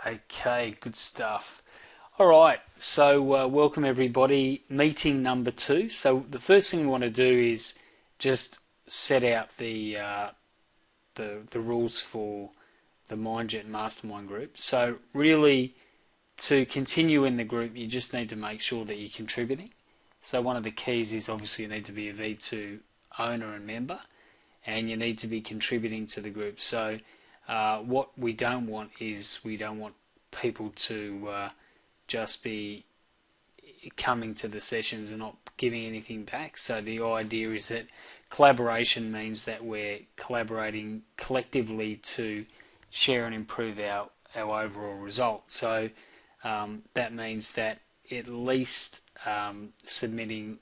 Okay, good stuff. All right, so welcome everybody. Meeting number 2. So the first thing we want to do is just set out the rules for the MindJet Mastermind group. So really, to continue in the group, you just need to make sure that you're contributing. So one of the keys is obviously you need to be a V2 owner and member, and you need to be contributing to the group. So what we don't want is we don't want people to just be coming to the sessions and not giving anything back. So the idea is that collaboration means that we're collaborating collectively to share and improve our overall result. So that means that at least submitting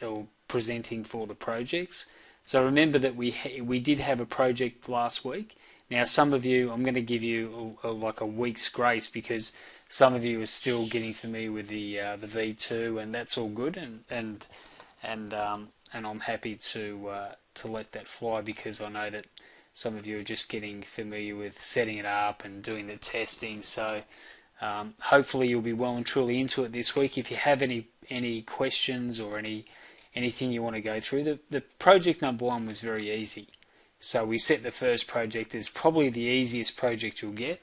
or presenting for the projects. So remember that we did have a project last week. Now some of you, I'm going to give you like a week's grace because some of you are still getting familiar with the V2, and that's all good, and I'm happy to let that fly because I know that some of you are just getting familiar with setting it up and doing the testing. So hopefully you'll be well and truly into it this week. If you have any questions or anything you want to go through, the project number 1 was very easy. So we set the first project as probably the easiest project you'll get,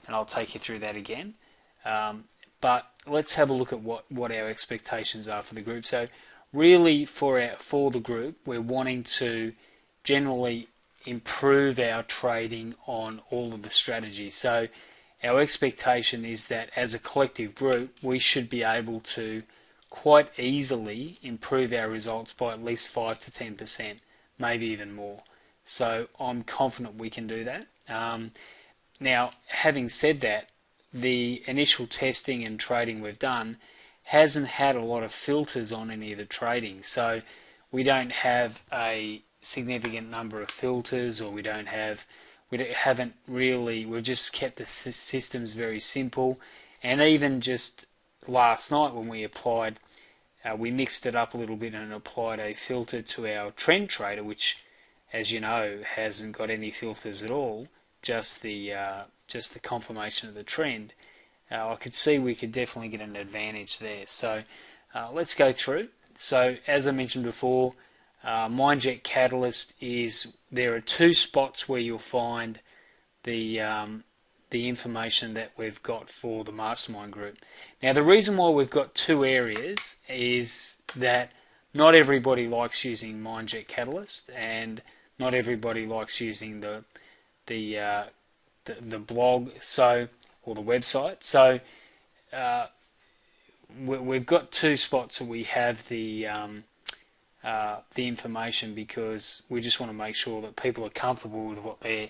and I'll take you through that again. But let's have a look at what our expectations are for the group. So really for the group, we're wanting to generally improve our trading on all of the strategies. So our expectation is that as a collective group, we should be able to quite easily improve our results by at least 5 to 10%, maybe even more. So I'm confident we can do that. Now, having said that, the initial testing and trading we've done hasn't had a lot of filters on any of the trading. So we don't have a significant number of filters, or we've just kept the systems very simple. And even just last night when we applied, we mixed it up a little bit and applied a filter to our trend trader, which, as you know, hasn't got any filters at all, just the confirmation of the trend. I could see we could definitely get an advantage there. So let's go through. So as I mentioned before, MindJet Catalyst there are 2 spots where you'll find the information that we've got for the mastermind group. Now the reason why we've got 2 areas is that not everybody likes using MindJet Catalyst, and not everybody likes using the blog, or the website. So we've got 2 spots that we have the information, because we just want to make sure that people are comfortable with what they're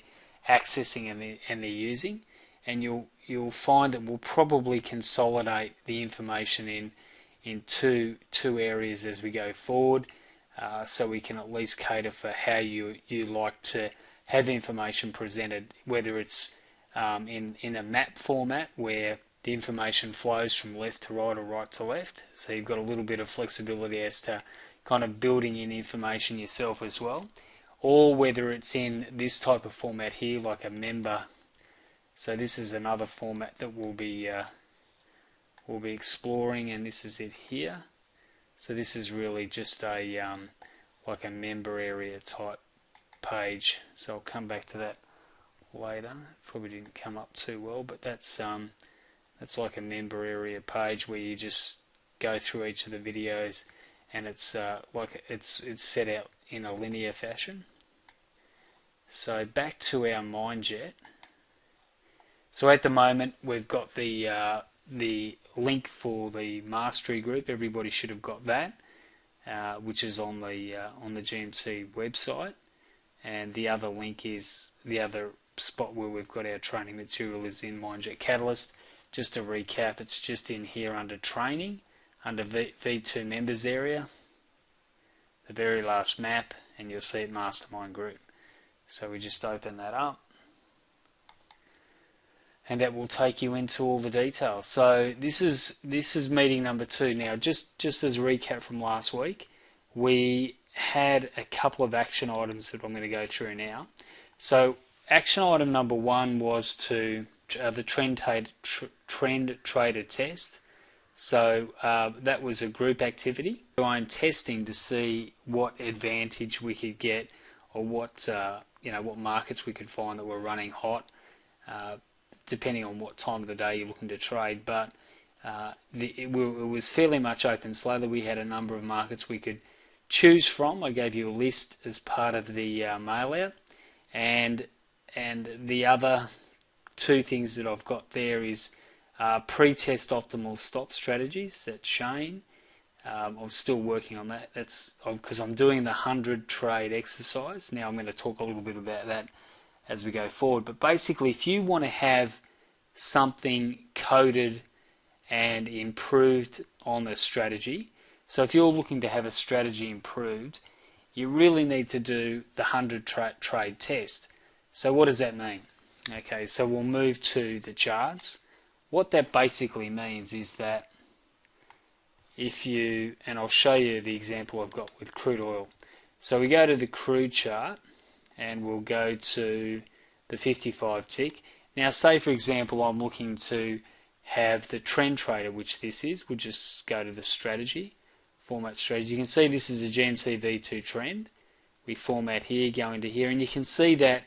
accessing and they're using. And you'll find that we'll probably consolidate the information in two areas as we go forward, so we can at least cater for how you like to have information presented, whether it's in a map format where the information flows from left to right or right to left, so you've got a little bit of flexibility as to kind of building in information yourself as well, or whether it's in this type of format here, like a member. So this is another format that we'll be exploring, and this is it here. So this is really just a like a member area type page. So I'll come back to that later. Probably didn't come up too well, but that's like a member area page where you just go through each of the videos, and it's it's set out in a linear fashion. So back to our MindJet. So at the moment we've got the link for the mastery group. Everybody should have got that, which is on the GMT website. And the other link is the other spot where we've got our training material is in MindJet Catalyst. Just to recap, it's just in here under training, under V2 members area, the very last map, and you'll see it mastermind group. So we just open that up, and that will take you into all the details. So this is meeting number 2. Now just as a recap from last week, we had a couple of action items that I'm going to go through now. So action item number 1 was to the trend trader test. So that was a group activity. Going testing to see what advantage we could get, or what what markets we could find that were running hot, depending on what time of the day you're looking to trade. But it was fairly much open slowly. We had a number of markets we could choose from. I gave you a list as part of the mail out, and the other two things that I've got there is pre-test optimal stop strategies. That's Shane. I'm still working on that. That's because I'm doing the 100 trade exercise. Now I'm going to talk a little bit about that as we go forward. But basically, if you want to have something coded and improved on the strategy, so if you're looking to have a strategy improved, you really need to do the 100 trade test. So what does that mean? Okay, so we'll move to the charts. What that basically means is that if you, and I'll show you the example I've got with crude oil. So we go to the crude chart and we'll go to the 55 tick. Now say for example I'm looking to have the trend trader, which this is. We'll just go to the strategy, format strategy. You can see this is a GMT V2 trend. We format here, go into here, and you can see that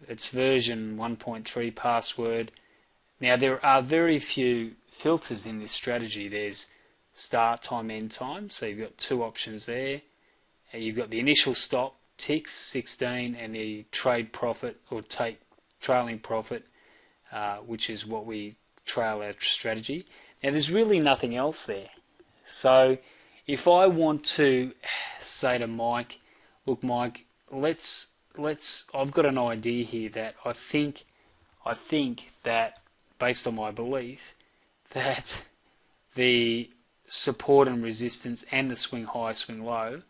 it's version 1.3 password. Now there are very few filters in this strategy. There's start time, end time, so you've got two options there. You've got the initial stop, ticks 16, and the trade profit or trailing profit, which is what we trail our strategy. Now there's really nothing else there. So if I want to say to Mike, look Mike, I've got an idea here that I think that, based on my belief, that the support and resistance and the swing high, swing low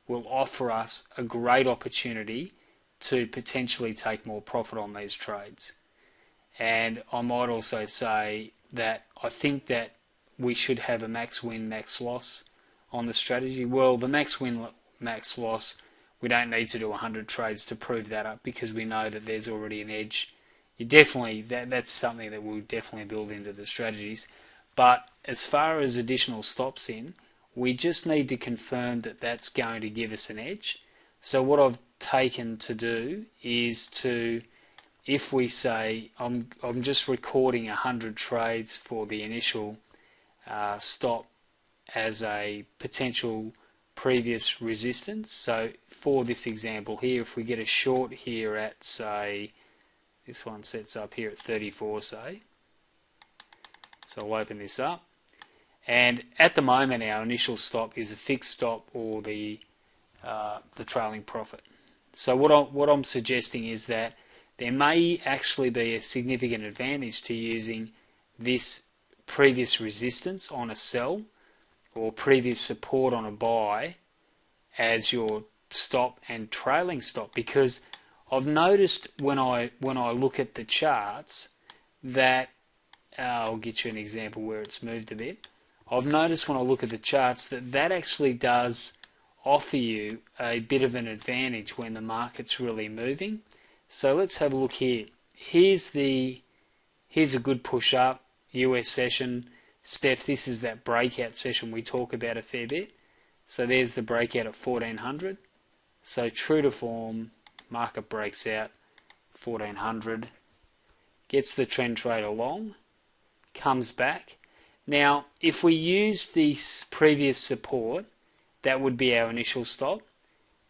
will offer us a great opportunity to potentially take more profit on these trades. And I might also say that I think that we should have a max win, max loss on the strategy. Well, the max win, max loss, we don't need to do 100 trades to prove that up, because we know that there's already an edge. That's something that we'll definitely build into the strategies. But as far as additional stops in, we just need to confirm that that's going to give us an edge. So what I've taken to do is to, if we say I'm just recording 100 trades for the initial stop as a potential previous resistance. So for this example here, if we get a short here at, say, this one sets up here at 34, say. So I'll open this up, and at the moment our initial stop is a fixed stop or the trailing profit. So what I'm suggesting is that there may actually be a significant advantage to using this previous resistance on a sell or previous support on a buy as your stop and trailing stop, because I've noticed when I look at the charts that I'll get you an example where it's moved a bit. I've noticed when I look at the charts that actually does offer you a bit of an advantage when the market's really moving. So let's have a look here. Here's a good push up, US session. Steph, this is that breakout session we talk about a fair bit. So there's the breakout at 1400. So true to form, market breaks out 1400, gets the trend trader long, comes back. Now if we use the previous support, that would be our initial stop.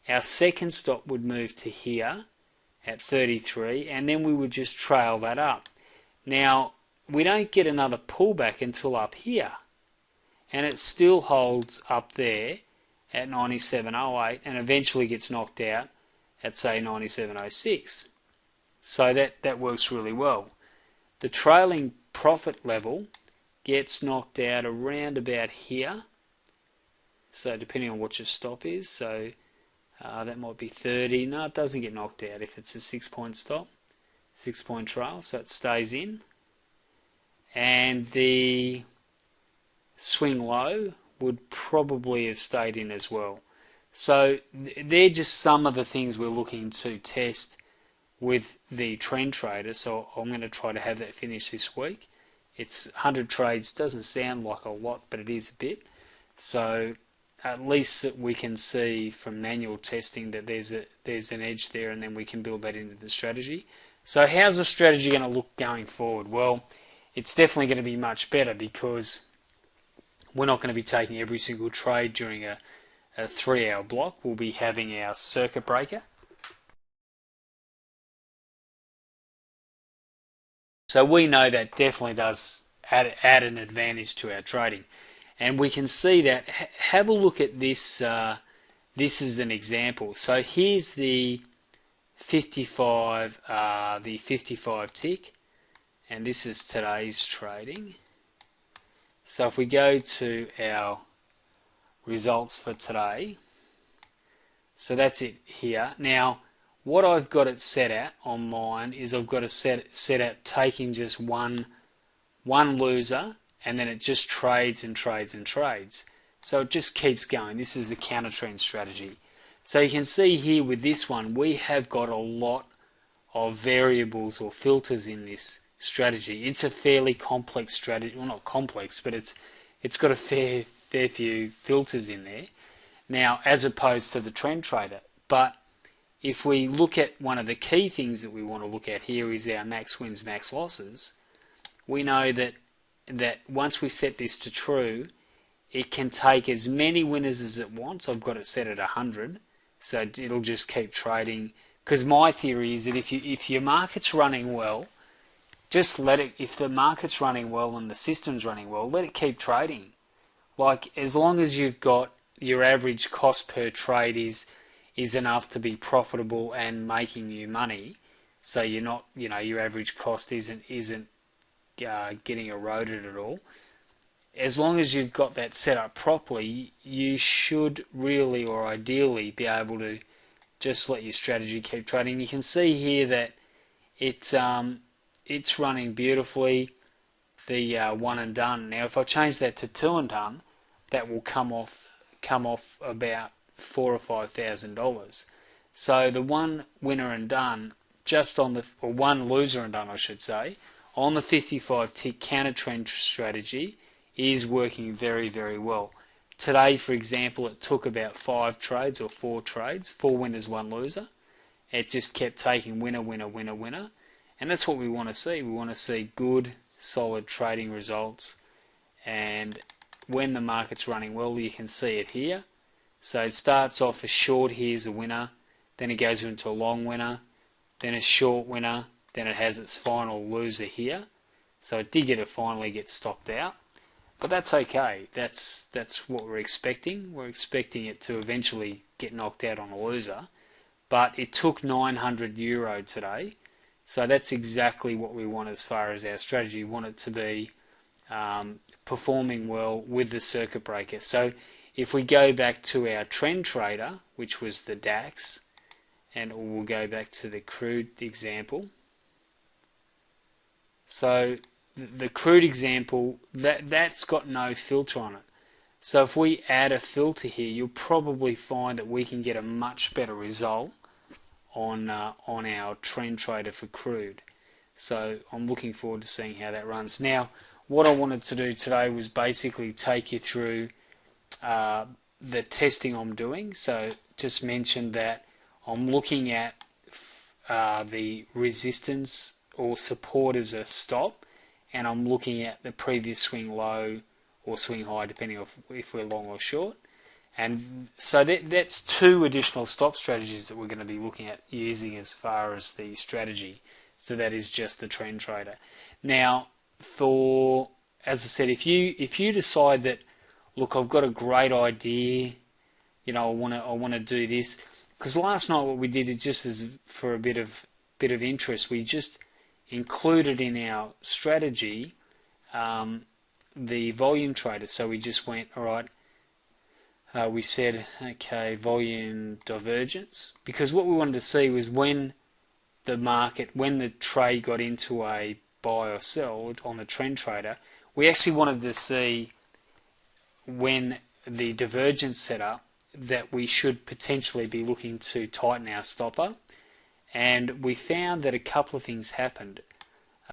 Our second stop would move to here at 33, and then we would just trail that up. Now we don't get another pullback until up here, and it still holds up there at 97.08 and eventually gets knocked out at, say, 97.06. So that works really well. The trailing profit level gets knocked out around about here, so depending on what your stop is, so that might be 30. No, it doesn't get knocked out if it's a 6-point stop, 6-point trail, so it stays in. And the swing low would probably have stayed in as well. So they're just some of the things we're looking to test with the trend trader, so I'm going to try to have that finished this week. It's 100 trades, doesn't sound like a lot, but it is a bit. So at least that we can see from manual testing that there's an edge there, and then we can build that into the strategy. So how's the strategy going to look going forward? Well, it's definitely going to be much better because we're not going to be taking every single trade during a 3-hour block. We'll be having our circuit breaker. So we know that definitely does add an advantage to our trading. And we can see that. Have a look at this. This is an example. So here's the 55 tick, and this is today's trading. So if we go to our results for today, so that's it here. Now what I've got it set at on mine is I've got it set at taking just one loser, and then it just trades and trades and trades. So it just keeps going. This is the counter trend strategy. So you can see here with this one, we have got a lot of variables or filters in this strategy. It's a fairly complex strategy. Well, not complex, but it's got a fair few filters in there. Now, as opposed to the trend trader. But if we look at one of the key things that we want to look at here is our max wins, max losses. We know that once we set this to true, it can take as many winners as it wants. I've got it set at 100, so it'll just keep trading. Because my theory is that if your market's running well, just let it. If the market's running well and the system's running well, let it keep trading. Like, as long as you've got your average cost per trade is enough to be profitable and making you money, so you're not, your average cost isn't getting eroded at all. As long as you've got that set up properly, you should really, or ideally, be able to just let your strategy keep trading. You can see here that it's running beautifully, the one and done. Now if I change that to two and done, that will come off about $4,000 or $5,000. So the one winner and done, or one loser and done I should say, on the 55 tick counter trend strategy is working very, very well. Today, for example, it took about 5 trades or 4 trades, 4 winners, 1 loser. It just kept taking winner, winner, winner, winner. And that's what we want to see. We want to see good, solid trading results. And when the market's running well, you can see it here. So it starts off a short, here's a winner. Then it goes into a long winner. Then a short winner. Then it has its final loser here. So it did finally get stopped out. But that's okay. That's what we're expecting. We're expecting it to eventually get knocked out on a loser. But it took €900 today. So that's exactly what we want as far as our strategy. We want it to be performing well with the circuit breaker. So if we go back to our trend trader, which was the DAX, and we'll go back to the crude example. So the crude example, that's got no filter on it. So if we add a filter here, you'll probably find that we can get a much better result on our trend trader for crude. So I'm looking forward to seeing how that runs. Now, what I wanted to do today was basically take you through the testing I'm doing. So just mention that I'm looking at the resistance or support as a stop, and I'm looking at the previous swing low or swing high, depending on if we're long or short. And so that's 2 additional stop strategies that we're going to be looking at using as far as the strategy. So that is just the trend trader. Now, as I said, if you decide that, look, I've got a great idea, I want to do this, because last night what we did is just as for a bit of interest, we just included in our strategy the volume trader. So we just went, all right, we said, okay, volume divergence, because what we wanted to see was when the trade got into a buy or sell on the trend trader, we actually wanted to see when the divergence set up that we should potentially be looking to tighten our stopper. And we found that a couple of things happened.